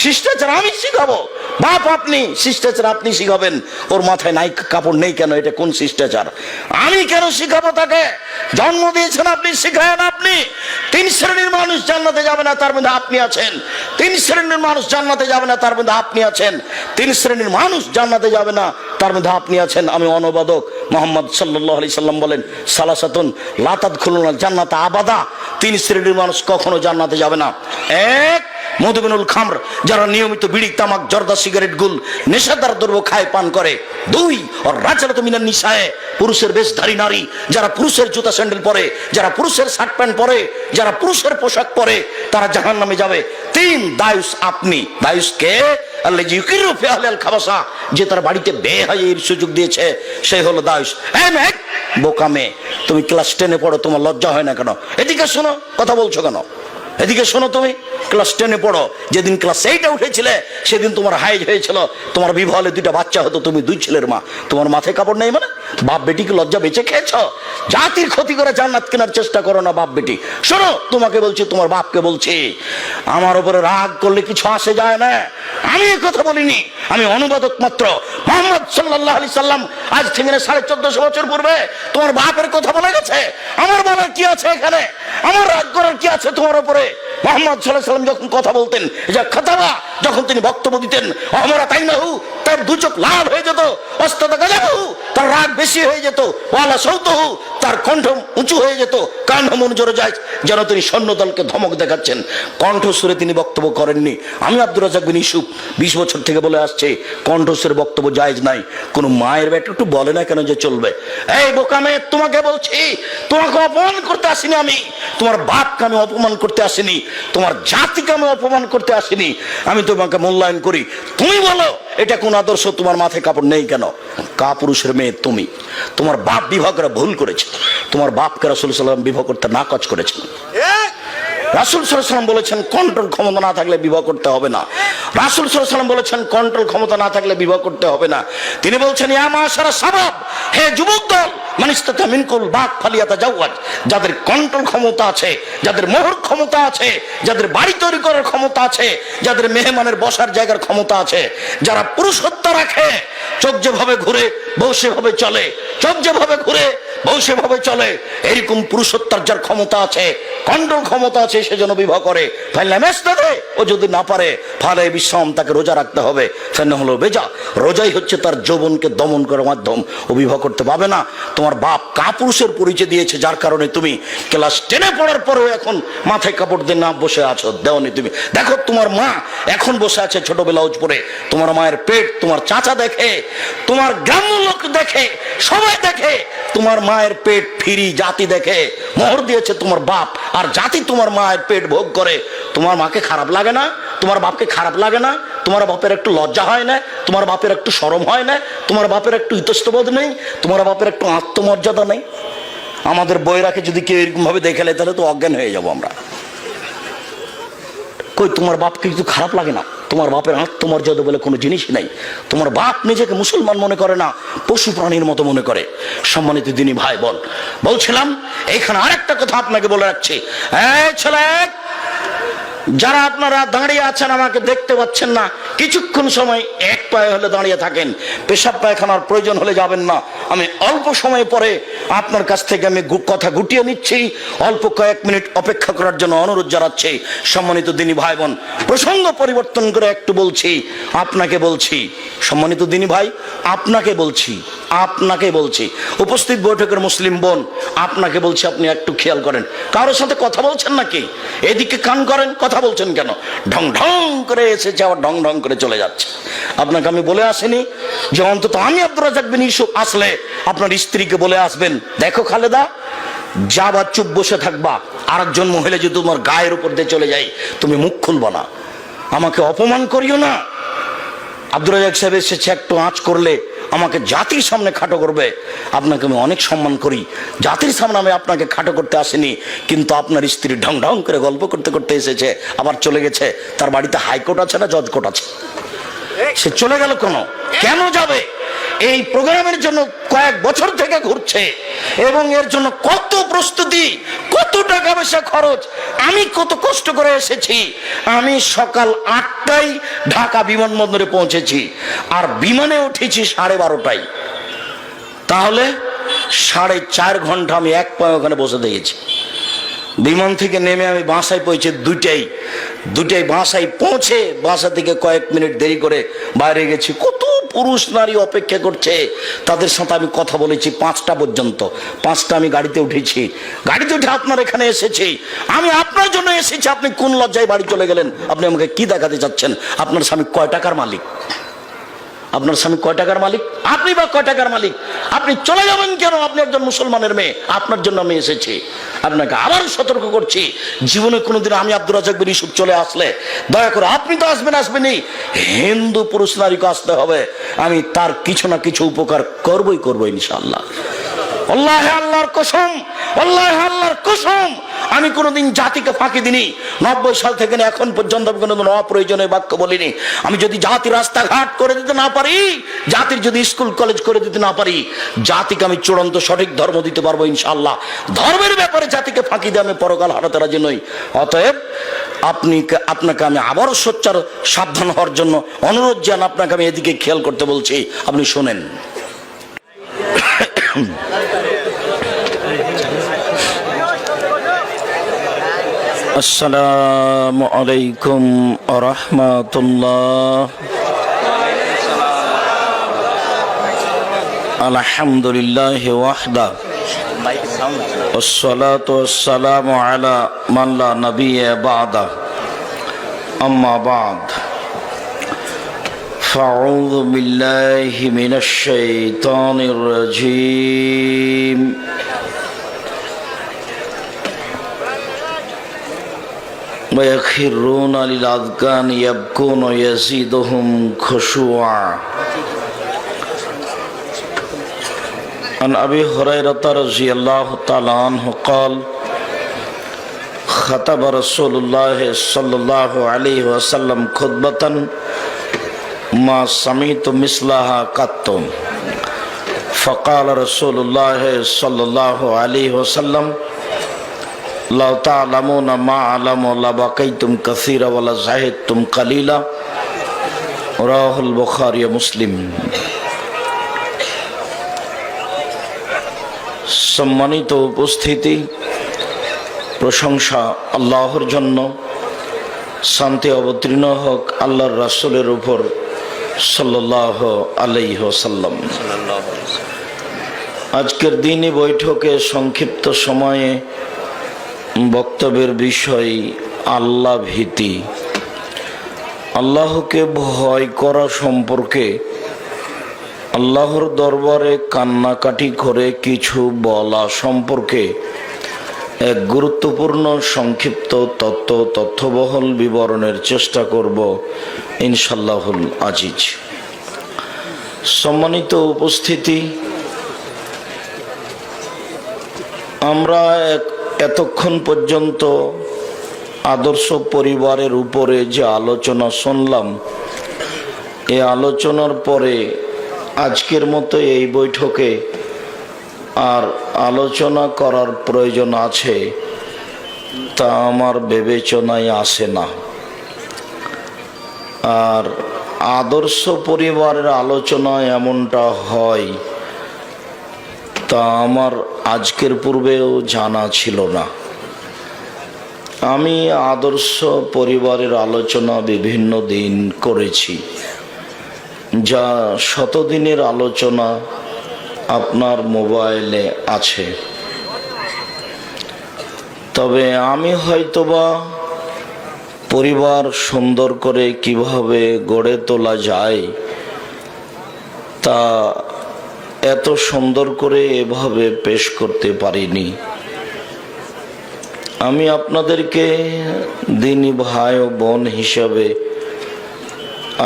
শিষ্টাচার আমি শিখাবো? বাপ আপনি, শিষ্টাচার আপনি শিখাবেন? ওর মাথায় নাই কাপড় নেই কেন? এটা কোন শিষ্টাচার? আমি কেন শিখাবো তাকে? জন্ম দিয়েছেন আপনি, শিখায়েন আপনি। 3 শ্রেণীর মানুষ জান্নাতে যাবে না, তার মধ্যে আপনি আছেন। 3 শ্রেণীর মানুষ জান্নাতে যাবে না, তার মধ্যে আপনি আছেন। 3 শ্রেণীর মানুষ জান্নাতে যাবে না, তার মধ্যে আপনি আছেন। আমি অনুবাদক। মুহাম্মদ সাল্লাল্লাহু আলাইহি সাল্লাম বলেন, সালাসাতুন লা তাদখুলুনাল জান্নাতা আবাদা। 3 শ্রেণীর মানুষ কখনো জান্নাতে যাবে না। 1, মধুবিনুল খামর, যারা নিয়মিত বিড়ি, তামাক, জর্দা, সিগারেট, গুল, নেশাদার দ্রব্য খায়, পান করে। 2, আর রাজালাতু মিনান নিসায়ে, পুরুষের বেশধারী নারী, যারা পুরুষের জুতা স্যান্ডেল পরে, যারা পুরুষের শার্ট প্যান্ট পরে, যারা পুরুষের পোশাক পরে, তারা জাহান্নামে যাবে। 3, দায়ুস আপনি। দায়ুস কে? আল্লাযী ইউকিরু ফি আহলিল খাবাসা, যে তার বাড়িতে বেহায়ার সুযোগ দিয়েছে, সে হলো দায়ুস। এই মেয়ে, বোকা মেয়ে, তুমি ক্লাস 10-এ পড়ো, তোমার লজ্জা হয় না কেন? এদিকে শোনো, কথা বলছো কেন? এদিকে শোনো, তুমি ক্লাস 10-এ পড়ো, যেদিন ক্লাস 8-এ উঠেছিলে সেদিন তোমার হাইজ হয়েছিল, তোমার বিবাহে 2টা বাচ্চা হতো, তুমি 2 ছেলের মা। তোমার মাথায় কাপড় নেই মানে? বাপ বেটিকে লজ্জা বেঁচে খেয়েছ? জাতির ক্ষতি করে জান্নাত কেনার চেষ্টা করো না বাপ বেটি। শোনো, তোমাকে বলছি, তোমার বাপকে বলছি, আমার উপরে রাগ করলে কিছু আসে যায় না। আমি এই কথা বলিনি, আমি অনুবাদক মাত্র। মুহাম্মদ সাল্লাল্লাহু আলাইহি সাল্লাম আজ থেকে 1450 বছর পূর্বে তোমার বাপের কথা বলে গেছে। আমার বলার কি আছে এখানে? আমার রাগ করার কি আছে তোমার উপরে? মুহাম্মদ সাল্লাল্লাহু আলাইহি সাল্লাম যখন কথা বলতেন, যা খাতাবা, যখন তিনি বক্তব্য দিতেন, আমরা তাই না হু, তার 2 চোখ লাল হয়ে যেত, অস্তাদা গাজাহু, তার রাগ বেশি হয়ে যেত, ওয়ালা সাউতুহু, তার কণ্ঠ উঁচু হয়ে যেত, কান মন জোরে যায়, যেন তিনি সৈন্যদলকে ধমক দেখাচ্ছেন। কণ্ঠস্বরে তিনি বক্তব্য করেননি। আমি আব্দুর রাজ্জাক বিন ইউসুফ 20 বছর থেকে বলে আসছে, কণ্ঠস্বরে বক্তব্য জায়েজ নাই। কোন মায়ের বেটা একটু বলে না কেন যে চলবে? এই বোকা মেয়ে, তোমাকে বলছি, তোমাকে অপমান করতে আসিনি আমি, তোমার বাপকে আমি অপমান করতে আসিনি, তোমার জাতিকে আমি অপমান করতে আসিনি, আমি তোমাকে মূল্যায়ন করি। তুমি বলো এটা কোন আদর্শ? তোমার মাথায় কাপড় নেই কেন? কাপুরুষের মেয়ে তুমি। তোমার বাপ বিবাহ করে ভুল করেছে, তোমার বাপকে রাসূল সাল্লাল্লাহু আলাইহি ওয়াসাল্লাম বিবাহ করতে নাকচ করেছেন। রাসূল সাল্লাল্লাহু আলাইহি ওয়াসাল্লাম বলেছেন কন্ট্রোল ক্ষমতা না থাকলে বিবাহ করতে হবে না। রাসূল সাল্লাল্লাহু আলাইহি ওয়াসাল্লাম বলেছেন কন্ট্রোল ক্ষমতা না থাকলে বিবাহ করতে হবে না। তিনি বলছেন, ইয়া মাশারা শাবাব, হে যুবক দল, মান ইসতাতা মিনকুল বাক ফালিয়াতাজাওয়াজ, যাদের কন্ট্রোল ক্ষমতা আছে, যাদের মোহর ক্ষমতা আছে, যাদের বাড়ি তৈরি করার ক্ষমতা আছে, যাদের মেহমানের বসার জায়গার ক্ষমতা আছে, যারা পুরুষত্ব রাখে, চোখ যেভাবে ঘুরে বউ সেভাবে চলে, চোখ যেভাবে ঘুরে বউ সেভাবে চলে, এরকম পুরুষত্বের যার ক্ষমতা আছে, কন্ট্রোল ক্ষমতা আছে, সে যেন বিবাহ করে। ও যদি না পারে, ফালে বিশ্রাম, তাকে রোজা রাখতে হবে। ফেন হলো বেজা, রোজাই হচ্ছে তার যৌবনকে দমন করার মাধ্যম। ও বিবাহ করতে পাবে না। তোমার বাপ কাপুরুষের পরিচয় দিয়েছে, যার কারণে তুমি ক্লাস 10-এ পড়ার পরেও এখন মাথায় কাপড় দিয়ে না বসে আছো, দেওনি তুমি। দেখো তোমার মা এখন বসে আছে ছোট ব্লাউজ পরে, তোমার মায়ের পেট তোমার চাচা দেখে, তোমার গ্রাম্য লোক দেখে, সবাই দেখে, তোমার মায়ের পেট ফিরি জাতি দেখে, মোহর দিয়েছে তোমার বাপ, আর জাতি তোমার মায়ের পেট ভোগ করে। তোমার মাকে খারাপ লাগে না? তোমার বাপকে খারাপ লাগে না? তোমার বাপের একটু লজ্জা হয় না? তোমার বাপের একটু শরম হয় না? তোমার বাপের একটু ইতস্তবোধ নেই? তোমার বাপের একটু আত্মমর্যাদা নেই? আমাদের বইরাকে যদি কেউ এরকম ভাবে দেখে তাহলে তো অজ্ঞান হয়ে যাবো আমরা। কই তোমার বাপকে কিছু খারাপ লাগে না? তোমার বাপের আত্মমর্যাদা বলে কোনো জিনিসই নাই। তোমার বাপ নিজেকে মুসলমান মনে করে না, পশু প্রাণীর মতো মনে করে। সম্মানিত দিনী ভাই বোন, বলছিলাম এইখানে আরেকটা কথা আপনাকে বলে রাখছি। এই ছেলে, যারা আপনারা দাঁড়িয়ে আছেন, আমাকে দেখতে পাচ্ছেন না, কিছুক্ষণ সময় এক পায়ে হলে দাঁড়িয়ে থাকেন, পেশাব পায়খানার প্রয়োজন হলে যাবেন না। আমি অল্প সময় পরে আপনার কাছ থেকে আমি কথা গুটিয়ে নিচ্ছি, অল্প কয়েক মিনিট অপেক্ষা করার জন্য অনুরোধ জানাচ্ছি। সম্মানিত দিনী ভাই বোন, প্রসঙ্গ পরিবর্তন করে একটু বলছি, আপনাকে বলছি, সম্মানিত দিনী ভাই, আপনাকে বলছি, আপনাকে বলছি, উপস্থিত বৈঠকের মুসলিম বোন, আপনাকে বলছি, আপনি একটু খেয়াল করেন। কারোর সাথে কথা বলছেন নাকি? এদিকে কান করেন, কথা বলছেন কেন? ঢং ঢং করে এসেছে, আবার ঢং ঢং করে চলে যাচ্ছে। আপনাকে আমি বলে আসিনি যে অন্তত আমি আব্দুর রাজ্জাক বিন ইউসুফ আসলে আপনার স্ত্রীকে বলে আসবেন, দেখো খালেদা, যাবা চুপ বসে থাকবা, আরেকজন মহিলা যদি তোমার গায়ের উপর দিয়ে চলে যায়, তুমি মুখ খুলবা না, আমাকে অপমান করিও না। আব্দুর রাজ্জাক সাহেব এসেছে, একটু আঁচ করলে আমাকে জাতির সামনে খাটো করবে। আপনাকে আমি অনেক সম্মান করি, জাতির সামনে আমি আপনাকে খাটো করতে আসিনি। কিন্তু আপনার স্ত্রী ঢং ঢং করে গল্প করতে করতে এসেছে, আবার চলে গেছে। তার বাড়িতে হাইকোর্ট আছে না জজ কোর্ট আছে? সে চলে গেল কেন যাবে? এই প্রোগ্রামের জন্য কয়েক বছর থেকে ঘুরছে এবং এর জন্য কত প্রস্তুতি, কত টাকা পয়সা খরচ, আমি কত কষ্ট করে এসেছি। আমি সকাল 8টায় ঢাকা বিমানবন্দরে পৌঁছেছি, আর বিমানে উঠেছি 12:30টায়। তাহলে 4.5 ঘন্টা আমি এক পায়ে ওখানে বসে দেখেছি। বিমান থেকে নেমে আমি বাসায় পৌঁছে 2টায় বাসায় পৌঁছে বাসা থেকে কয়েক মিনিট দেরি করে বাইরে গেছি। কত পুরুষ নারী অপেক্ষা করছে, তাদের সাথে আমি কথা বলেছি 5টা পর্যন্ত। 5টা আমি গাড়িতে উঠেছি, গাড়িতে উঠে আপনার এখানে এসেছি। আমি আপনার জন্য এসেছি, আপনি কোন লজ্জায় বাড়ি চলে গেলেন? আপনি আমাকে কি দেখাতে চাচ্ছেন? আপনার স্বামী কয় টাকার মালিক? আপনার স্বামী কয় টাকার মালিক? আপনি বা কয় টাকার মালিক? আপনি চলে যাবেন কেন? আপনি একজন মুসলমানের মেয়ে, আপনার জন্য আমি এসেছি। আপনাকে আবার সতর্ক করছি, জীবনে কোনোদিন আমি আব্দুর রাজ্জাক বিন ইউসুফ চলে আসলে দয়া করে, আপনি তো আসবেনই, হিন্দু পুরুষ নারীকে আসতে হবে। আমি তার কিছু না কিছু উপকার করবই ইনশাআল্লাহ। আল্লাহে আল্লাহর কসম, আল্লাহে আল্লাহর কসম, আমি কোনোদিন জাতিকে ফাঁকি দিইনি। 90 সাল থেকে এখন পর্যন্ত আমি কোনোদিন অপ্রয়োজনীয় বাক্য বলিনি। আমি যদি জাতির রাস্তাঘাট করে দিতে না পারি, জাতির যদি স্কুল কলেজ করে দিতে না পারি, জাতিকে আমি চূড়ান্ত সঠিক ধর্ম দিতে পারবো ইনশাআল্লাহ। ধর্মের ব্যাপারে জাতিকে ফাঁকি দিয়ে আমি পরকাল হারাতে রাজি নই। অতএব আপনাকে আমি আবারও সোচ্চার সাবধান হওয়ার জন্য অনুরোধ জানাই। আপনাকে আমি এদিকে খেয়াল করতে বলছি, আপনি শোনেন। আসসালামু আলাইকুম ওয়া রাহমাতুল্লাহ। আলহামদুলিল্লাহি ওয়াহদা, ওয়াসসালাতু ওয়াসসালামু আলা মান লা নাবিয়্যা বা'দা, আম্মা বা'দ। ফাআউযু বিল্লাহি মিনাশ শাইতানির রাজীম। ويخرون للأذقان يبكون ويزيدهم خشوعا. عن أبي هريرة رضي الله تعالى عنه قال خطب رسول الله صلى الله عليه وسلم خطبة ما سمعت مثلها قط. فقال رسول الله صلى الله عليه وسلم لو تعلمون ما أعلم لبقيتم كثيرا ولا زهدتم قليلا. رواه البخاري ومسلم. সম্মানিত উপস্থিতি, প্রশংসা আল্লাহর জন্য, শান্তি অবতীর্ণ হোক আল্লাহর রাসূলের উপর সাল্লাল্লাহু আলাইহি ওয়াসাল্লাম। আজকের দিনই বৈঠকে সংক্ষিপ্ত সময়ে বক্তব্যের বিষয় আল্লাহ ভীতি, আল্লাহকে ভয় করা সম্পর্কে আল্লাহর দরবারে কান্নাকাটি করে কিছু বলা সম্পর্কে এক গুরুত্বপূর্ণ সংক্ষিপ্ত তথ্যবহল বিবরণের চেষ্টা করব ইনশাআল্লাহুল আজিজ। সম্মানিত উপস্থিতি, আমরা এতক্ষণ পর্যন্ত আদর্শ পরিবারের উপরে যে আলোচনা শুনলাম, এই আলোচনার পরে আজকের মতো এই বৈঠকে আর আলোচনা করার প্রয়োজন আছে তা আমার বিবেচনায় আসে না। আর আদর্শ পরিবারের আলোচনা এমনটা হয় তা আমার আজকের পূর্বেও জানা ছিল না। আমি আদর্শ পরিবারের আলোচনা বিভিন্ন দিন করেছি, যা শতদিনের আলোচনা আপনার মোবাইলে আছে। তবে আমি হয়তোবা পরিবার সুন্দর করে কিভাবে গড়ে তোলা যায় তা এত সুন্দর করে এভাবে পেশ করতে পারিনি। আমি আপনাদেরকে দিনী ভাই ও বোন হিসাবে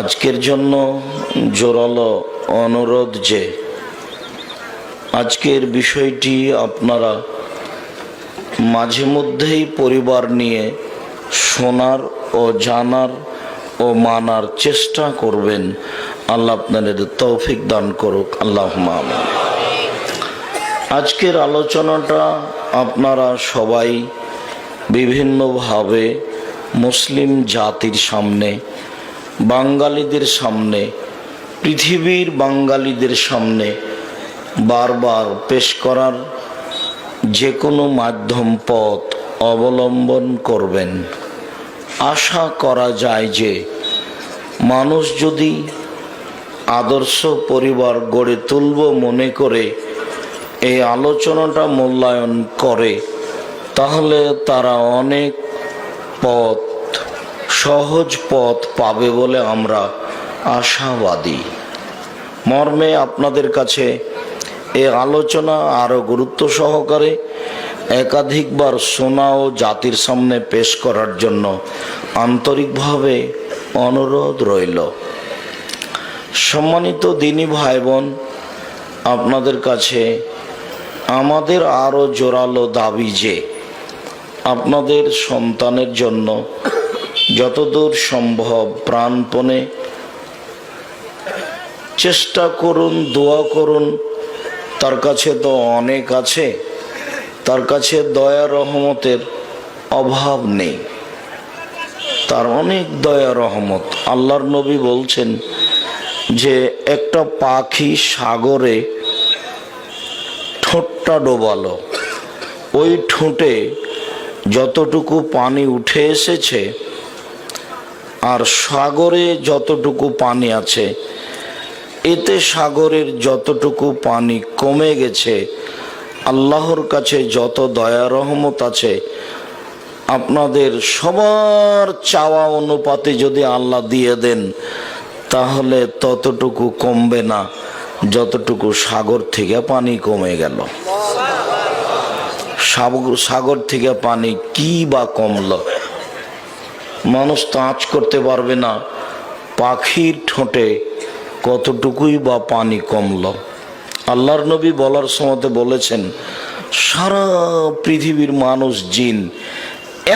আজকের জন্য জোরালো অনুরোধ যে আজকের বিষয়টি আপনারা মাঝে মধ্যেই পরিবার নিয়ে শোনার ও জানার ও মানার চেষ্টা করবেন। আল্লাহ আপনাদের তৌফিক দান করুক, আল্লাহুম্মা আমিন। আজকের আলোচনাটা আপনারা সবাই বিভিন্নভাবে মুসলিম জাতির সামনে, বাঙালিদের সামনে, পৃথিবীর বাঙালিদের সামনে বারবার পেশ করার যে কোনো মাধ্যম পথ অবলম্বন করবেন। আশা করা যায় যে মানুষ যদি আদর্শ পরিবার গড়ে তুলব মনে করে এই আলোচনাটা মূল্যায়ন করে, তাহলে তারা অনেক পথ, সহজ পথ পাবে বলে আমরা আশাবাদী। মর্মে আপনাদের কাছে এই আলোচনা আরও গুরুত্ব সহকারে একাধিকবার শোনা ও জাতির সামনে পেশ করার জন্য আন্তরিকভাবে অনুরোধ রইল। সম্মানিত দিনী ভাই বোন, আপনাদের কাছে আমাদের আরও জোরালো দাবি যে আপনাদের সন্তানের জন্য যতদূর সম্ভব প্রাণপণে চেষ্টা করুন, দোয়া করুন। তার কাছে তো অনেক আছে, তার কাছে দয়া রহমতের অভাব নেই, তার অনেক দয়া রহমত। আল্লাহর নবী বলছেন যে একটা পাখি সাগরে ঠোঁটটা ডোবালো, ওই ঠোঁটে যতটুকু পানি উঠে এসেছে আর সাগরে যতটুকু পানি আছে, এতে সাগরের যতটুকু পানি কমে গেছে, আল্লাহর কাছে যত দয়া রহমত আছে, আপনাদের সবার চাওয়া অনুপাতে যদি আল্লাহ দিয়ে দেন, তাহলে ততটুকু কমবে না যতটুকু সাগর থেকে পানি কমে গেল। সাগর থেকে পানি কি বা কমলো? মানুষ তো আঁচ করতে পারবে না পাখির ঠোঁটে কতটুকুই বা পানি কমলো। আল্লাহর নবী বলার সময় বলেছেন, সারা পৃথিবীর মানুষ জিন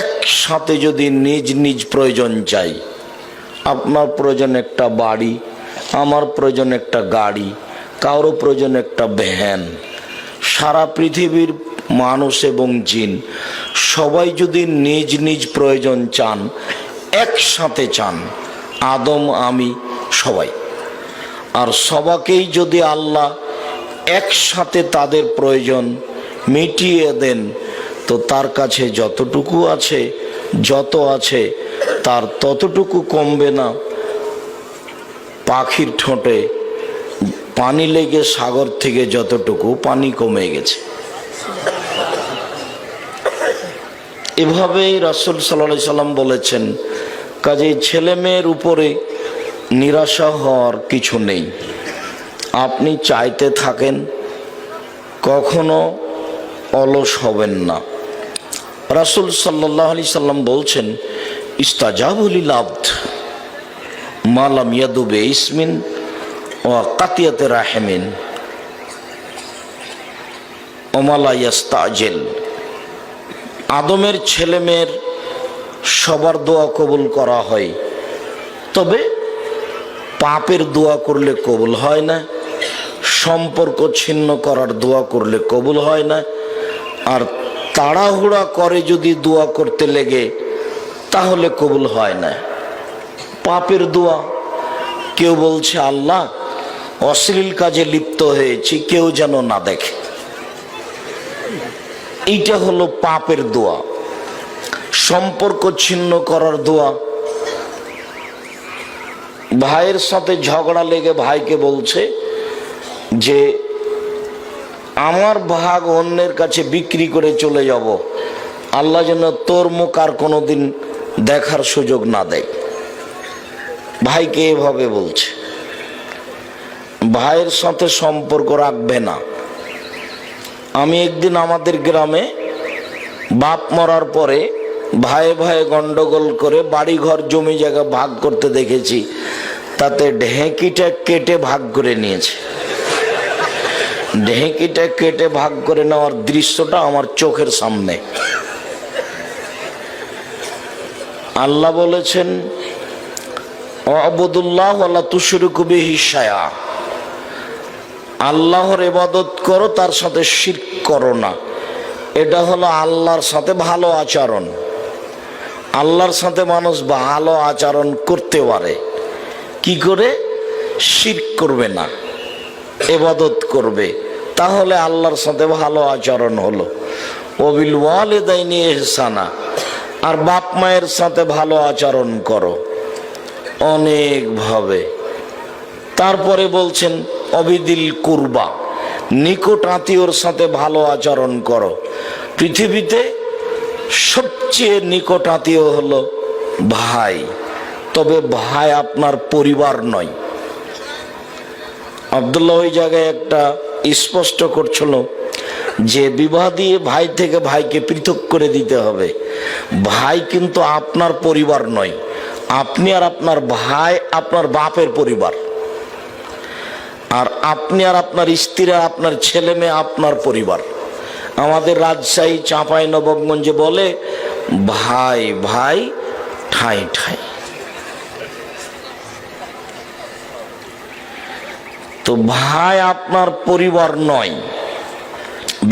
একসাথে যদি নিজ নিজ প্রয়োজন চাই, আপনার প্রয়োজন একটা বাড়ি, আমার প্রয়োজন একটা গাড়ি, কারো প্রয়োজন একটা ভ্যান, সারা পৃথিবীর মানুষ এবং জিন সবাই যদি নিজ নিজ প্রয়োজন চান, একসাথে চান, আদম আমি সবাই, আর সবাকেই যদি আল্লাহ একসাথে তাদের প্রয়োজন মিটিয়ে দেন, তো তার কাছে যতটুকু আছে, যত আছে, তার ততটুকু কমবে না পাখির ঠোঁটে পানি লেগে সাগর থেকে যতটুকু পানি কমে গেছে। এভাবেই রাসূল সাল্লাল্লাহু আলাইহি সাল্লাম বলেছেন, কাজেই ছেলে মেয়ের উপরে নিরাশা হওয়ার কিছু নেই। আপনি চাইতে থাকেন, কখনো অলস হবেন না। রাসূল সাল্লাল্লাহু আলাইহি সাল্লাম বলছেন, ইস্তাজাবু লিল আবদ মা লাম ইয়াদু বিইসমিন ওয়া কাতিয়াতি রাহিমিন ওয়া মা লা ইস্তাজিল। আদমের ছেলে মেয়ের সবার দোয়া কবুল করা হয়, তবে পাপের দোয়া করলে কবুল হয় না, সম্পর্ক ছিন্ন করার দোয়া করলে কবুল হয় না, আর তাড়াহুড়া করে যদি দোয়া করতে লেগে তাহলে কবুল হয় না। পাপের দোয়া, কেউ বলছে আল্লাহ অশ্লীল কাজে লিপ্ত হয়েছি, কেউ যেন না দেখে, এইটা হলো পাপের দোয়া। সম্পর্ক ছিন্ন করার দোয়া, ভাইয়ের সাথে ঝগড়া লেগে ভাইকে বলছে যে আমার ভাগ অন্যের কাছে বিক্রি করে চলে যাব, আল্লাহ যেন তোর মুখ আর কোনোদিন দেখার সুযোগ না দেয়। ভাইকে এভাবে বলছে, ভাইয়ের সাথে সম্পর্ক রাখবে না। আমি একদিন আমাদের গ্রামে বাপ মরার পরে ভাই ভাই গন্ডগোল করে বাড়ি ঘর জমি জায়গা ভাগ করতে দেখেছি, তাতে ঢেঁকিটা কেটে ভাগ করে নিয়েছে। ঢেঁকিটা কেটে ভাগ করে নেওয়ার দৃশ্যটা আমার চোখের সামনে। আল্লাহ বলেছেন, আবুদুল্লাহ ওয়ালা তুশরিকু বিহি শাইআ, আল্লাহর ইবাদত করো, তার সাথে শিরক করো না। এটা হলো আল্লাহর সাথে ভালো আচরণ। আল্লাহর সাথে মানুষ ভালো আচরণ করতে পারে কি করে? শিরক করবে না, ইবাদত করবে, তাহলে আল্লাহর সাথে ভালো আচরণ হলো। ওয়াবিল ওয়ালিদাইনি ইহসানা, আর বাপ মায়ের সাথে ভালো আচরণ করো অনেক ভাবে। তারপরে বলছেন অবিদিল কুরবা, নিকট আত্মীয়র সাথে ভালো আচরণ করো। পৃথিবীতে সবচেয়ে নিকট আত্মীয় হলো ভাই, তবে ভাই আপনার পরিবার নয়। আব্দুল্লাহ ওই জায়গায় একটা স্পষ্ট করছিল যে বিবাহ দিয়ে ভাই থেকে ভাইকে পৃথক করে দিতে হবে। ভাই কিন্তু আপনার পরিবার নয়, আপনি আর আপনার ভাই আপনার বাপের পরিবার, আর আপনি আর আপনার স্ত্রী আর আপনার ছেলে মেয়ে আপনার পরিবার। আমাদের রাজশাহী চাঁপাইনবাবগঞ্জে বলে ভাই ভাই ঠাই ঠাই। তো ভাই আপনার পরিবার নয়।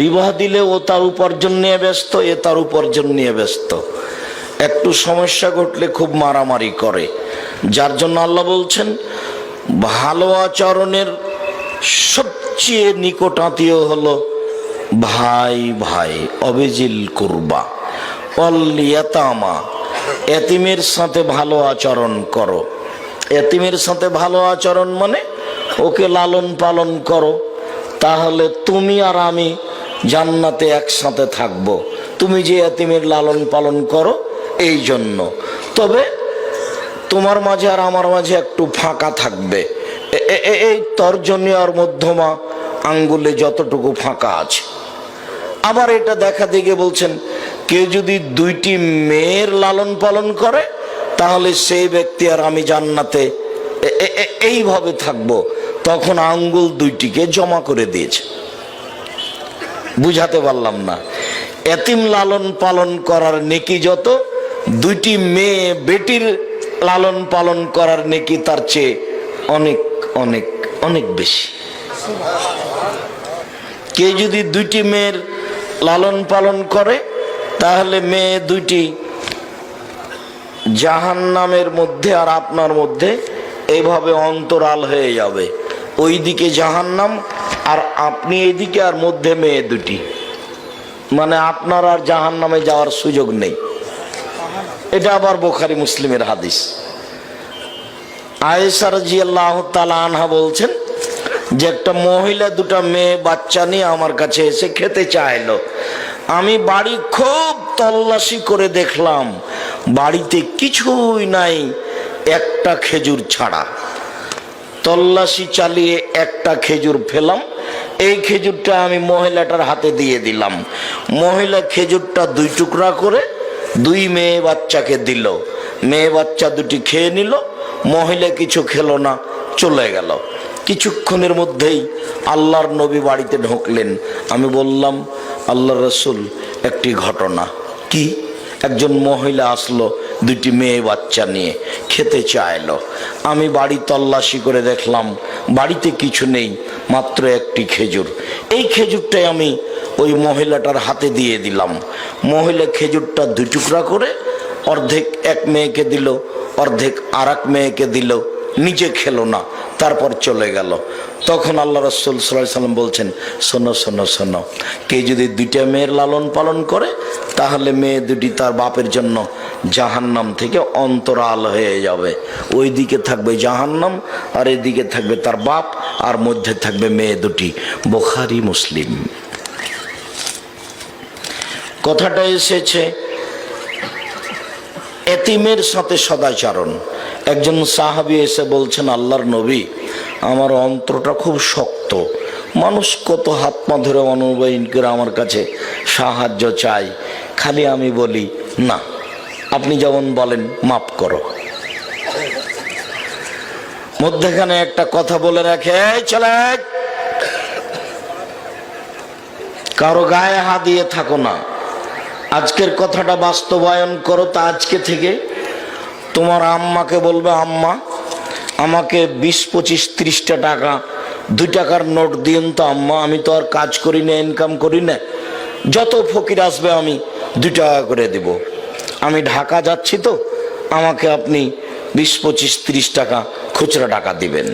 বিবাহ দিলে ও তার উপার্জন নিয়ে ব্যস্ত, এ তার উপার্জন নিয়ে ব্যস্ত। একটু সমস্যা ঘটলে খুব মারামারি করে। যার জন্য আল্লাহ বলছেন ভালো আচরণের সবচেয়ে নিকট আত্মীয় হলো ভাই ভাই। অবিজিল কুরবা অল ইয়াতামা, এতিমের সাথে ভালো আচরণ করো। এতিমের সাথে ভালো আচরণ মানে ওকে লালন পালন করো, তাহলে তুমি আর আমি জান্নাতে একসাথে থাকবো। তুমি যে এতিমের লালন পালন করো এই জন্য। তবে তোমার মাঝে আর আমার মাঝে একটু ফাঁকা থাকবে, এই তর্জনী আর মধ্যমা আঙ্গুলে যতটুকু ফাঁকা আছে। আবার এটা দেখা দিকে বলছেন কেউ যদি দুইটি মেয়ের লালন পালন করে তাহলে সেই ব্যক্তি আর আমি জান্নাতে এইভাবে থাকবো। তখন আঙ্গুল দুইটিকে জমা করে দিয়েছে। বুঝাতে পারলাম না? এতিম লালন পালন করার নেকি যত, দুইটি মেয়ে বেটির লালন পালন করার নেকি তার চেয়ে অনেক অনেক অনেক বেশি। কে যদি দুইটি মেয়ের লালন পালন করে তাহলে মেয়ে দুইটি জাহান্নামের মধ্যে আর আপনার মধ্যে এইভাবে অন্তরাল হয়ে যাবে। ওইদিকে জাহান্নাম আর আপনি এইদিকে, আর মধ্যে মেয়ে দুটি, মানে আপনার আর জাহান্নামে যাওয়ার সুযোগ নেই। এটা আবার বুখারী মুসলিমের হাদিস। আয়েশা রাদিয়াল্লাহু তাআলা আনহা বলছেন যে একটা মহিলা দুটা মেয়ে বাচ্চা নিয়ে আমার কাছে এসে খেতে চাইলো। আমি বাড়ি খুব তল্লাশি করে দেখলাম বাড়িতে কিছুই নাই, একটা খেজুর ছাড়া। তল্লাশি চালিয়ে একটা খেজুর পেলাম। এই খেজুরটা আমি মহিলাটার হাতে দিয়ে দিলাম। মহিলা খেজুরটা দুই টুকরা করে দুই মেয়ে বাচ্চাকে দিল। মেয়ে বাচ্চা দুটি খেয়ে নিল, মহিলা কিছু খেলো না, চলে গেল। কিছুক্ষণের মধ্যেই আল্লাহর নবী বাড়িতে ঢুকলেন। আমি বললাম আল্লাহর রাসূল একটি ঘটনা। কি? একজন মহিলা আসলো দুটি মেয়ে বাচ্চা নিয়ে, খেতে চাইলো। আমি বাড়ি তল্লাশি করে দেখলাম বাড়িতে কিছু নেই, মাত্র একটি খেজুর। এই খেজুরটাই আমি ওই মহিলাটার হাতে দিয়ে দিলাম। মহিলা খেজুরটা দুই টুকরা করে অর্ধেক এক মেয়েকে দিল, অর্ধেক আর এক মেয়েকে দিল, নিজে খেলো না, তারপর চলে গেল। তখন আল্লাহ রাসূল সাল্লাল্লাহু আলাইহি ওয়াসাল্লাম বলছেন শোনো শোনো শোনো, কে যদি দুইটা মেয়ের লালন পালন করে তাহলে মেয়ে দুটি তার বাপের জন্য জাহান্নাম থেকে অন্তরাল হয়ে যাবে। ওই দিকে থাকবে জাহান্নাম আর এদিকে থাকবে তার বাপ, আর মধ্যে থাকবে মেয়ে দুটি। বুখারী মুসলিম। কথাটা এসেছে এতিমের সাথে সদাচরণ। একজন সাহাবী এসে বলছেন আল্লাহর নবী, আমার অন্তরটা খুব শক্ত, মানুষ কত হাত পা ধরে অনুনয়ন করে আমার কাছে সাহায্য চাই, খালি আমি বলি না, আপনি যেমন বলেন মাফ করো। মধ্যখানে একটা কথা বলে রাখে, চলে কারো গায়ে হাত দিয়ে থাকো না। আজকের কথাটা বাস্তবায়ন করো। তা আজকে থেকে তোমার আম্মাকে বলবে, আম্মা আমাকে 20-25-30টা টাকা 2 টাকার নোট দিন তো আম্মা, আমি তো আর কাজ করি না, ইনকাম করি না, যত ফকির আসবে আমি 2 টাকা করে দেব। আমি ঢাকা যাচ্ছি তো, আমাকে আপনি 20, 25, 30 টাকা খুচরা টাকা দিবেন।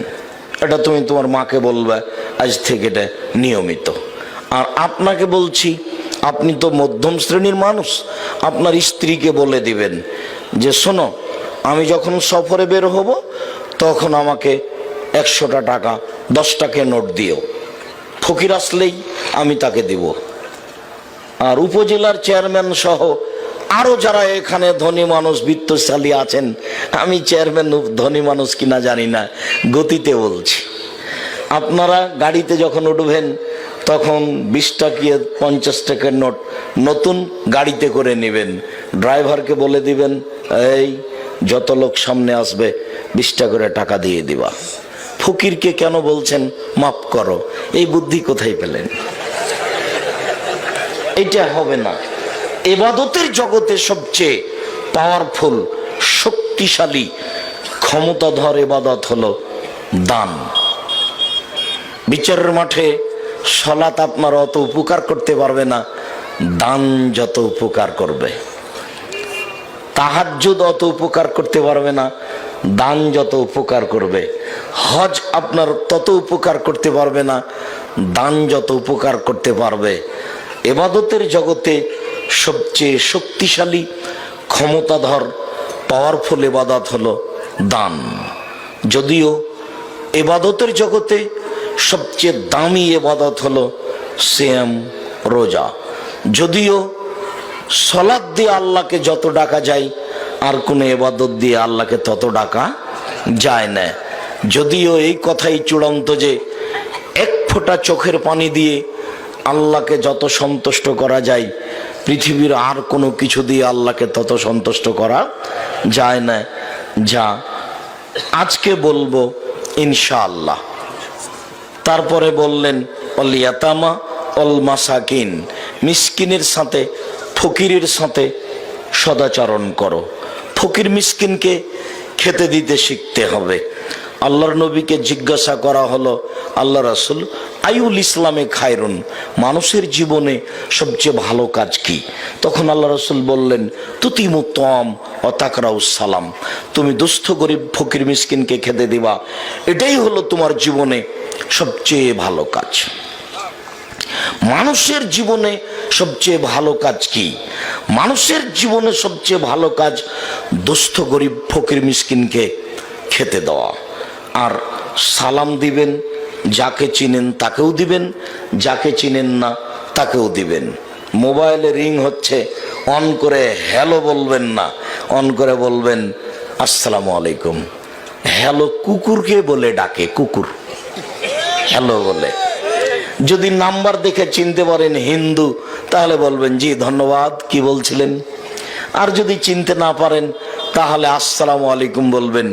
এটা তুমি তোমার মাকে বলবে আজ থেকে, এটা নিয়মিত। আর আপনাকে বলছি, আপনি তো মধ্যম শ্রেণীর মানুষ, আপনার স্ত্রীকে বলে দিবেন যে শোনো, আমি যখন সফরে বের হব তখন আমাকে 100টা টাকা 10 টাকা নোট দিও। ফকির আসলেই আমি তাকে দিব। আর উপজেলার চেয়ারম্যান সহ আরো যারা এখানে ধনী মানুষ বিত্তশালী আছেন, আমি চেয়ারম্যান ধনী মানুষ কিনা জানি না, গতিতে বলছি, আপনারা গাড়িতে যখন উঠবেন তখন 20 টাকা 50 টাকার নোট নতুন গাড়িতে করে নেবেন। ড্রাইভারকে বলে দিবেন, এই যত লোক সামনে আসবে 20 টাকা করে টাকা দিয়ে দিবা। ফকিরকে কেন বলছেন মাফ করো? এই বুদ্ধি কোথায় পেলেন? এটা হবে না। ইবাদতের জগতে সবচেয়ে পাওয়ারফুল, শক্তিশালী, ক্ষমতাধর ইবাদত হলো দান। বিচারের মাঠে সালাত আপনার অত উপকার করতে পারবে না, দান যত উপকার করবে। তাহাজ্জুদ অত উপকার করতে পারবে না, দান যত উপকার করবে। হজ আপনার তত উপকার করতে পারবে না, দান যত উপকার করতে পারবে। ইবাদতের জগতে সবচেয়ে শক্তিশালী, ক্ষমতাধর, পাওয়ারফুল ইবাদত হলো দান। যদিও ইবাদতের জগতে সবচেয়ে দামি ইবাদত হলো সিয়াম, রোজা। যদিও সালাত দিয়ে আল্লাহকে যত ডাকা যায় আর কোনো ইবাদত দিয়ে আল্লাহকে তত ডাকা যায় না। যদিও এই কথাই চূড়ান্ত যে 1 ফোঁটা চোখের পানি দিয়ে আল্লাহকে যত সন্তুষ্ট করা যায়, পৃথিবীর আর কোনো কিছু দিয়ে আল্লাহকে তত সন্তুষ্ট করা যায় না, যা আজকে বলবো ইনশাআল্লাহ। তারপরে বললেন অল ইয়াতামা অল মাসাকিন, মিসকিনের সাথে ফকিরের সাথে সদাচরণ করো। ফকির মিসকিনকে খেতে দিতে শিখতে হবে। আল্লাহর নবীকে জিজ্ঞাসা করা হলো, আল্লাহ রাসূল, আইউল ইসলামে খায়রুন, মানুষের জীবনে সবচেয়ে ভালো কাজ কি? তখন আল্লাহ রাসূল বললেন, তুতিমু তাম ওয়া তাকরাউস সালাম, তুমি দুস্থ গরিব ফকির মিসকিনকে খেতে দিবা, এটাই হলো তোমার জীবনে সবচেয়ে ভালো কাজ। মানুষের জীবনে সবচেয়ে ভালো কাজ কি? মানুষের জীবনে সবচেয়ে ভালো কাজ দুস্থ গরিব ফকির মিসকিনকে খেতে দেওয়া। আর সালাম দিবেন, যাকে চিনেন তাকেও দিবেন, যাকে চিনেন না তাকেও দিবেন। মোবাইলে রিং হচ্ছে, অন করে হ্যালো বলবেন না, অন করে বলবেন আসসালামু আলাইকুম। হ্যালো কুকুরকে বলে ডাকে, কুকুর হ্যালো বলে। যদি নাম্বার দেখে চিনতে পারেন হিন্দু, তাহলে বলবেন জি ধন্যবাদ, কি বলছিলেন। আর যদি চিনতে না পারেন তাহলে আসসালামু আলাইকুম বলবেন।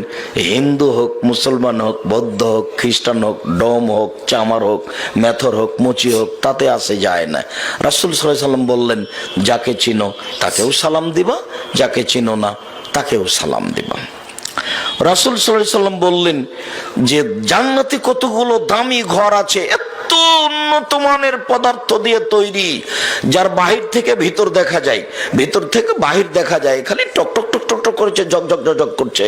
হিন্দু হোক, মুসলমান হোক, বৌদ্ধ হোক, খ্রিস্টান হোক, ডোম হোক, চামার হোক, মেথর হোক, মুচি হোক, তাতে আসে যায় না। রাসূল সাল্লাল্লাহু আলাইহি সাল্লাম বললেন, যাকে চিনো তাকেও সালাম দিবা, যাকে চিনো না তাকেও সালাম দিবা। রাসূল সাল্লাল্লাহু আলাইহি সাল্লাম বললেন যে জান্নাতে কতগুলো দামি ঘর আছে, এত উন্নত মানের পদার্থ দিয়ে তৈরি, যার বাহির থেকে ভিতর দেখা যায়, ভিতর থেকে বাহির দেখা যায়, খালি টক টক টক টক টক করছে, জগ জগ জগ জগ করছে।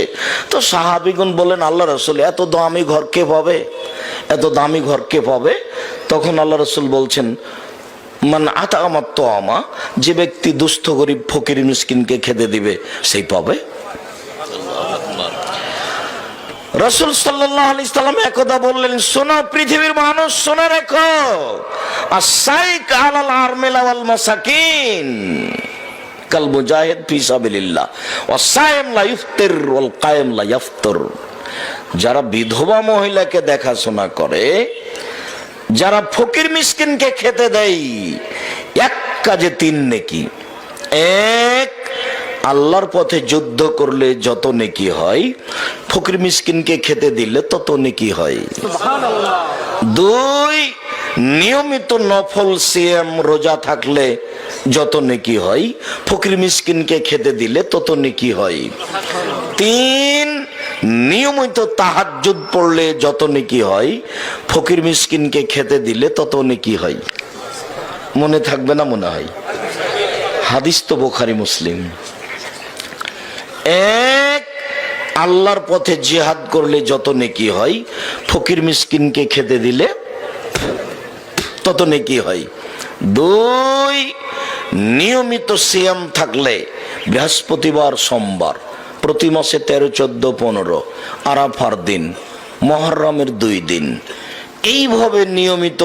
তো সাহাবীগণ বলেন, আল্লাহ রাসূল, এত দামি ঘর কে পাবে? এত দামি ঘর কে পাবে? তখন আল্লাহ রাসূল বলছেন, মান আতামা তাআমা, যে ব্যক্তি দুস্থ গরিব ফকির মিসকিনকে খেতে দিবে সেই পাবে। রাসূল সাল্লাল্লাহু আলাইহি সাল্লাম একদা বললেন, শোনো পৃথিবীর মানুষ, শুনে রেখো, আস-সাইক আলাল আরমিলা ওয়াল মাসাকিন কাল মুজাহিদ ফি সাবিলিল্লাহ ওয়াস সাইম লা ইফতির ওয়াল কায়েম লা ইফতির। যারা বিধবা মহিলাকে দেখাশোনা করে, যারা ফকির মিসকিনকে খেতে দেয়, এক কাজে 3 নেকি। 1, আল্লাহর পথে যুদ্ধ করলে যত নেকি হয়, ফকির মিসকিনকে খেতে দিলে তত নেকি হয়। সুবহানাল্লাহ। 2, নিয়মিত নফল সিয়াম রোজা থাকলে যত নেকি হয়, ফকির মিসকিনকে খেতে দিলে তত নেকি হয়। 3, নিয়মিত তাহাজ্জুদ পড়লে যত নেকি হয়, ফকির মিসকিনকে খেতে দিলে তত নেকি হয়। মনে থাকবে না মনে হয়? হাদিস তো বুখারী মুসলিম। এক, আল্লাহর পথে জিহাদ করলে যত নেকি হয়, ফকির মিসকিনকে খেতে দিলে তত নেকি হয়। দুই, নিয়মিত সিয়াম থাকলে বৃহস্পতিবার সোমবার প্রতি মাসে 13, 14, 15 আরাফার দিন, মুহররমের 2 দিন, এইভাবে নিয়মিত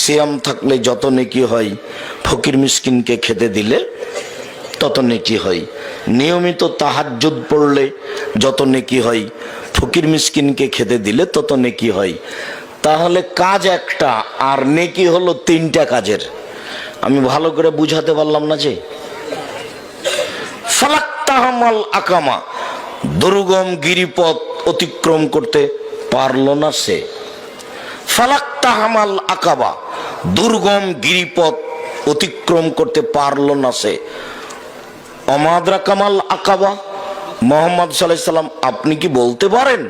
সিয়াম থাকলে যত নেকি হয়, ফকির মিসকিনকে খেতে দিলে তত নেকি হয়। নিয়মিত তাহাজ্জুদ পড়লে যত নেকি হয়, ফকির মিসকিনকে খেতে দিলে তত নেকি হয়। তাহলে কাজ একটা আর নেকি হলো 3টা কাজের। আমি ভালো করে বুঝাতে পারলাম না যে? ফালাক্তাহামাল আকামা, দুর্গম গিরিপথ অতিক্রম করতে পারলো না সে। ফালাক্তাহামাল আকাবা, দুর্গম গিরিপথ অতিক্রম করতে পারলো না সে। অমাদ্রা কামাল আকাবা, মুহাম্মদ সাল্লাল্লাহু আলাইহি সাল্লাম আপনি কি বলতে পারেন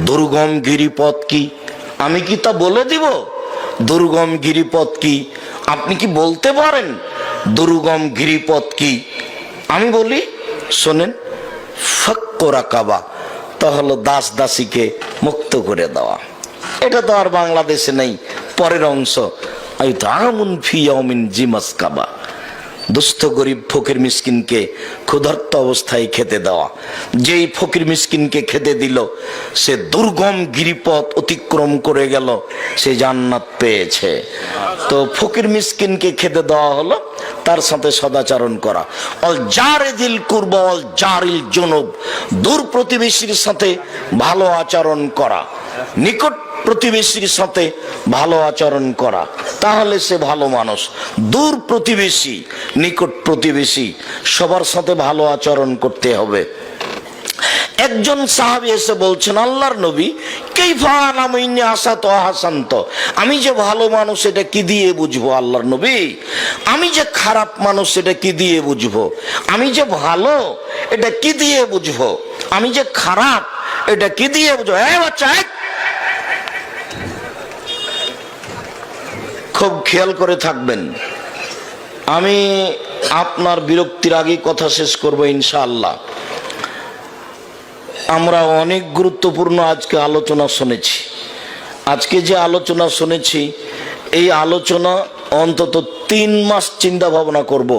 দুর্গম গিরিপথ কি? আমি কি তা বলে দিব? দুর্গম গিরিপথ কি আপনি কি বলতে পারেন? দুর্গম গিরিপথ কি? আমি বলি, শোনেন, ফাক্কু রাকাবা, তা হলো দাস দাসীকে মুক্ত করে দেওয়া। এটা তো আর বাংলাদেশে নেই। পরের অংশ, আইতামুন ফি ইয়াউমিন জি মাসকাবা, দুস্থ গরিব ফকির মিসকিনকে ক্ষুধার্ত অবস্থায় খেতে দেওয়া। যেই ফকির মিসকিনকে খেতে দিল, সে দুর্গম গিরিপথ অতিক্রম করে গেল, সে জান্নাত পেয়েছে। তো ফকির মিসকিনকে খেতে দেওয়া হলো, তার সাথে সদাচরণ করা। অল জারিদিল কুরবা অল জারিল জুনুব, দূর প্রতিবেশীর সাথে ভালো আচরণ করা, নিকট প্রতিবেশীর সাথে ভালো আচরণ করা, তাহলে সে ভালো মানুষ। দূর প্রতিবেশী, নিকট প্রতিবেশী, সবার সাথে ভালো আচরণ করতে হবে। একজন সাহাবী এসে বলছেন, আল্লাহর নবী, কাইফা আলামু ইন্নী আসাতু আহসান্ত, আমি যে ভালো মানুষ এটা কি দিয়ে বুঝবো আল্লাহর নবী? আমি যে খারাপ মানুষ এটা কি দিয়ে বুঝবো? আমি যে ভালো এটা কি দিয়ে বুঝবো? আমি যে খারাপ এটা কি দিয়ে বুঝবো? এই বাচ্চা, খুব খেয়াল করে থাকবেন। আমি আপনার বিরক্তির আগে কথা শেষ করব ইনশাআল্লাহ। আমরা অনেক গুরুত্বপূর্ণ আজকে আলোচনা শুনেছি। আজকে যে আলোচনা শুনেছি, এই আলোচনা অন্তত 3 মাস চিন্তা ভাবনা করব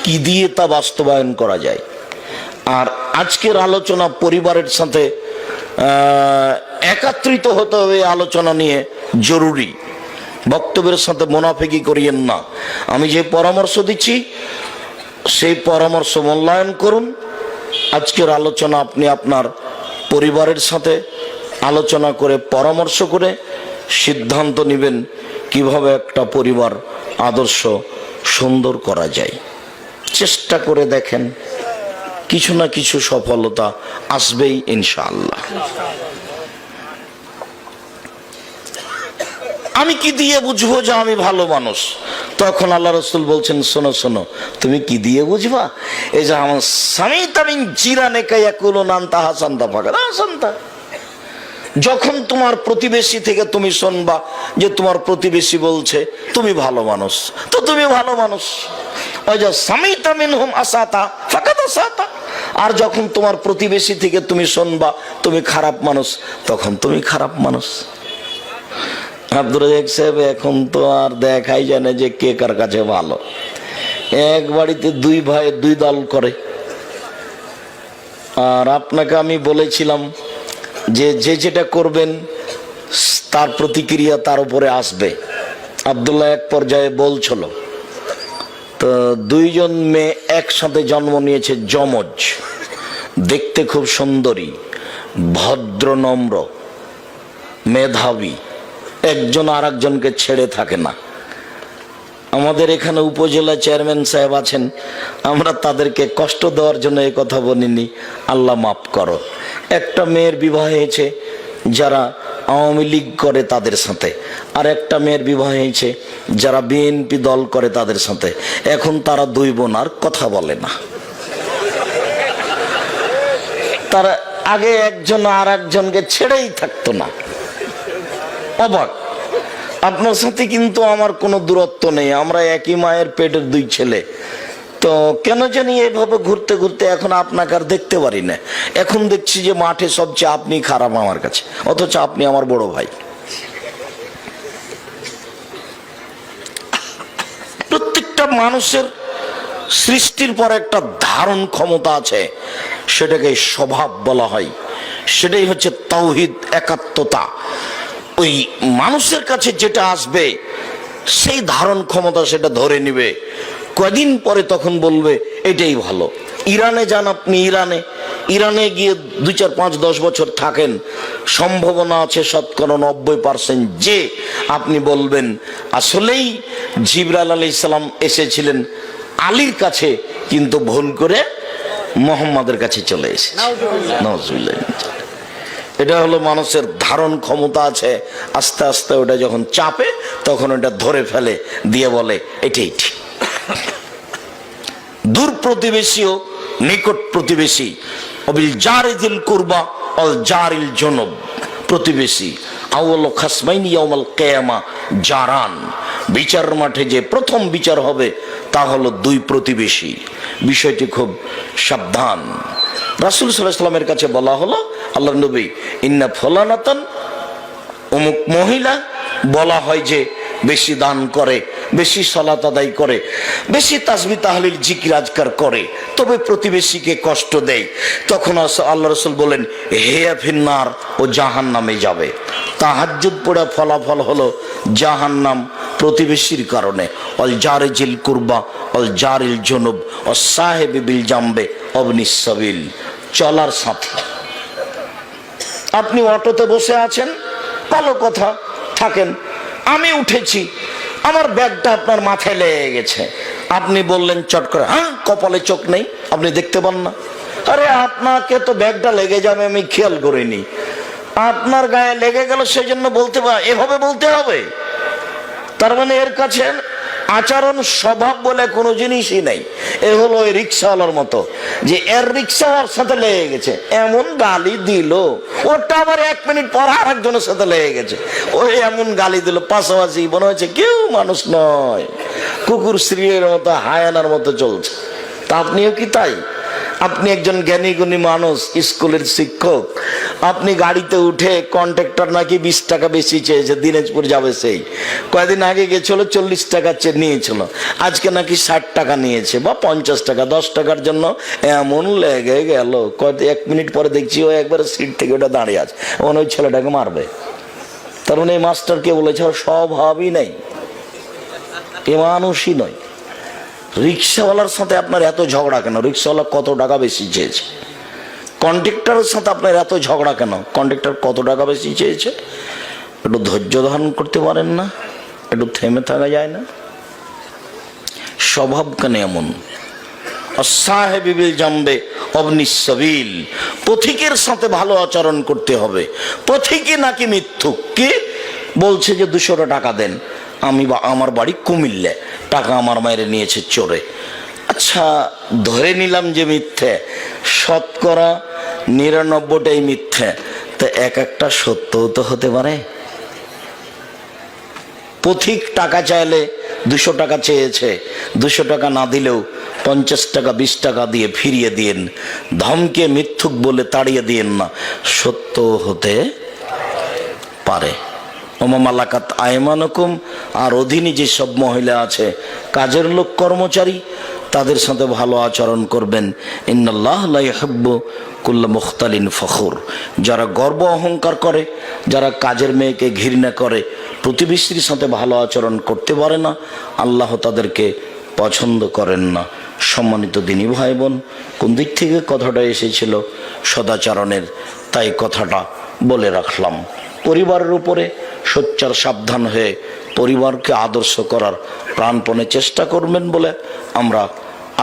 কি দিয়ে তা বাস্তবায়ন করা যায়। আর আজকের আলোচনা পরিবারের সাথে একত্রিত হতে হবে, আলোচনা নিয়ে জরুরি। বক্তব্যের সাথে মুনাফিকি করিয়েন না। আমি যে পরামর্শ দিচ্ছি সেই পরামর্শ মূল্যায়ন করুন। আজকের আলোচনা আপনি আপনার পরিবারের সাথে আলোচনা করে পরামর্শ করে সিদ্ধান্ত নেবেন কিভাবে একটা পরিবার আদর্শ সুন্দর করা যায়। চেষ্টা করে দেখেন, কিছু না কিছু সফলতা আসবেই ইনশাআল্লাহ। আমি কি দিয়ে বুঝবো যে আমি ভালো মানুষ? তখন আল্লাহ রাসূল বলছেন, শোনো শোনো, তুমি কি দিয়ে বুঝবা? এই যে আমার স্বামী তামিন জিরানে কায়াকুলুন আনতা হাসানতা ফাকাদ হাসানতা, যখন তোমার প্রতিবেশী থেকে তুমি শুনবা যে তোমার প্রতিবেশী বলছে তুমি ভালো মানুষ, তো তুমি ভালো মানুষ। ওই যে স্বামী তামিন হুম আসাতা ফাকাদ আসাতা, আর যখন তোমার প্রতিবেশী থেকে তুমি শুনবা তুমি খারাপ মানুষ, তখন তুমি খারাপ মানুষ। আব্দুর রাজ্জাক সাহেব, এখন তো আর দেখাই যায় না যে কে কার কাছে ভালো। এক বাড়িতে 2 ভাই 2 দল করে। আর আপনাকে আমি বলেছিলাম যে যে যেটা করবেন তার প্রতিক্রিয়া তার উপরে আসবে। আব্দুল্লাহ এক পর্যায়ে বলছিল, তো 2 জন মেয়ে একসাথে জন্ম নিয়েছে, যমজ, দেখতে খুব সুন্দরী, ভদ্র, নম্র, মেধাবী, একজন আর একজনকে ছেড়ে থাকে না। আমাদের এখানে উপজেলা চেয়ারম্যান সাহেব আছেন, আমরা তাদেরকে কষ্ট দেওয়ার জন্য এই কথা বলিনি, আল্লাহ মাফ করো। একটা মেয়ের বিবাহ হয়েছে যারা আওয়ামী লীগ করে তাদের সাথে, আর একটা মেয়ের বিবাহ হয়েছে যারা বিএনপি দল করে তাদের সাথে। এখন তারা 2 বোন আর কথা বলে না। তারা আগে একজন আর একজনকে ছেড়েই থাকতো না। অবাক। আপনার সাথে কিন্তু আমার কোনো দূরত্ব নেই, আমরা একই মায়ের পেটের দুই ছেলে। তো কেন জানি এভাবে ঘুরতে ঘুরতে এখন আপনাকে আর দেখতে পারি না। এখন দেখছি যে মাঠে সবচেয়ে আপনি খারাপ আমার কাছে, অথচ আপনি আমার বড় ভাই। প্রত্যেকটা মানুষের সৃষ্টির পর একটা ধারণ ক্ষমতা আছে, সেটাকে স্বভাব বলা হয়। সেটাই হচ্ছে তাওহীদ, একাত্মতা। ওই মানুষের কাছে যেটা আসবে সেই ধারণ ক্ষমতা সেটা ধরে নিবে, কদিন পরে তখন বলবে এটাই ভালো। ইরানে যান আপনি, ইরানে গিয়ে 2, 4, 5, 10 বছর থাকেন, সম্ভাবনা আছে 90% যে আপনি বলবেন আসলেই জিবরাইল আলাইহিস সালাম এসেছিলেন আলীর কাছে, কিন্তু ভুল করে মুহাম্মাদের কাছে চলে এসেছে। নাউজুবিল্লাহ। এটা হলো মানুষের ধারণ ক্ষমতা আছে, আস্তে আস্তে ওটা যখন চাপে তখন ওটা ধরে ফেলে, দিয়ে বলে এটাই ঠিক। দূর প্রতিবেশী ও নিকট প্রতিবেশী, অবিল জারিল কুরবা অল জারিল জুনুব, প্রতিবেশী আউয়াল খাসমাইনি ইয়াউমাল কিয়ামা জারান। বিচার মাঠে যে প্রথম বিচার হবে তা হলো দুই প্রতিবেশী। বিষয়টি খুব সাবধান। রাসূল সাল্লাল্লাহু আলাইহি ওয়াসাল্লামের কাছে বলা হলো, আল্লাহর নবী, ইন্না ফুলানাতান, অমুক মহিলা বলা হয় যে বেশি দান করে, বেশি সালাত আদায় করে, বেশি তাসবিহ তাহলিল জিকির আজকার করে, তবে প্রতিবেশীকে কষ্ট দেয়। তখন আল্লাহ রাসূল বলেন হিয়া ফিন্নার, ও জাহান্নামে যাবে। তাহাজ্জুদ পড়া ফলাফল হলো জাহান্নাম প্রতিবেশীর কারণে। অল জারিল কুরবা অল জারিল জুনুব ও সাহেব বিল জামবে অবনিস সাবিল, চলার সাথী। আপনি অটোতে বসে আছেন, ভালো কথা, থাকেন। আমি উঠেছি, আমার ব্যাগটা আপনার মাথায় লেগে গেছে, আপনি বললেন চট করে, হ্যাঁ কপালে চোখ নেই, আপনি দেখতে পান না। আরে আপনাকে তো ব্যাগটা লেগে যাবে আমি খেয়াল করিনি, আপনার গায়ে লেগে গেল সেজন্য বলতে এভাবে বলতে হবে? তার মানে এর কাছে আচরণ স্বভাব বলে কোনো জিনিসই নাই। এ হলো ওই রিক্সাওয়ালার মতো, যে এর রিক্সাওয়ালার সাথে লেগে গেছে, এমন গালি দিল, ওটা আবার 1 মিনিট পর আর একজনের সাথে লেগে গেছে, ওই এমন গালি দিল, পাশাপাশি মনে হচ্ছে কেউ মানুষ নয়, কুকুর শ্রীর মতো হায়ানার মতো চলছে। তা আপনিও কি তাই? আপনি একজন জ্ঞানী গুণী মানুষ, স্কুলের শিক্ষক, আপনি গাড়িতে উঠে কন্ট্রাক্টর নাকি 20 টাকা বেশি চেয়েছে, দিনাজপুর যাবে, সেই কয়েকদিন আগে গেছিল 40 টাকা নিয়েছিল, আজকে নাকি 60 টাকা নিয়েছে বা 50 টাকা, 10 টাকার জন্য এমন লেগে গেল। 1 মিনিট পরে দেখছি ও একবার সিট থেকে ওটা দাঁড়িয়ে আছে, ওই ছেলেটাকে মারবে। তার মানে এই মাস্টারকে বলেছে স্বভাবই নেই, এ মানুষই নয়। রিক্সাওয়ালার সাথে আপনার এত ঝগড়া কেন? রিক্সাওয়ালা কত টাকা বেশি চেয়েছে? কন্ট্রাক্টরের সাথে আপনার এত ঝগড়া কেন? কন্ট্রাক্টর কত টাকা বেশি চেয়েছে? একটু ধৈর্য ধারণ করতে পারেন না? একটু থেমে থাকা যায় না? স্বভাব কেন এমন? সাহেবি বিল জামবে অবনিস সাবিল, পথিকের সাথে ভালো আচরণ করতে হবে। পথিকে নাকি মিথ্যুক, কি বলছে যে 200 টাকা দেন, আমার বাড়ি কুমিল্লা, টাকা আমার মায়ের নিয়েছে চোরে। আচ্ছা ধরে নিলাম যে মিথ্যে, 99%টাই মিথ্যে, তো একটা সত্যও তো হতে পারে। পথিক টাকা চাইলে 200 টাকা চেয়েছে, 200 টাকা না দিলেও 50 টাকা 20 টাকা দিয়ে ফিরিয়ে দিন, ধমকে মিথ্যুক বলে তাড়িয়ে দিন না, সত্য হতে পারে। ওমামালাকাত আয়মানুকুম, আর অধীনে যে সব মহিলা আছে, কাজের লোক, কর্মচারী, তাদের সাথে ভালো আচরণ করবেন। ইন্নাল্লাহ লা ইউহিব্বু কুল্লা মুখতালিন ফখুর, যারা গর্ব অহংকার করে, যারা কাজের মেয়েকে ঘৃণা করে, প্রতিবেশীর সাথে ভালো আচরণ করতে পারে না, আল্লাহ তাদেরকে পছন্দ করেন না। সম্মানিত দিনী ভাই বোন, কোন দিক থেকে কথাটা এসেছিল? সদাচরণের, তাই কথাটা বলে রাখলাম। পরিবারের উপরে সোচ্চার সাবধান হয়ে পরিবারকে আদর্শ করার প্রাণপণে চেষ্টা করবেন বলে আমরা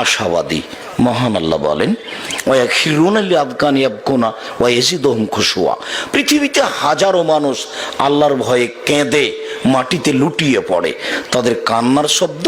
আশাবাদী। মহান আল্লাহ বলেন, পৃথিবীতে হাজারো মানুষ আল্লাহর ভয়ে কেঁদে মাটিতে লুটিয়ে পড়ে, তাদের কান্নার শব্দ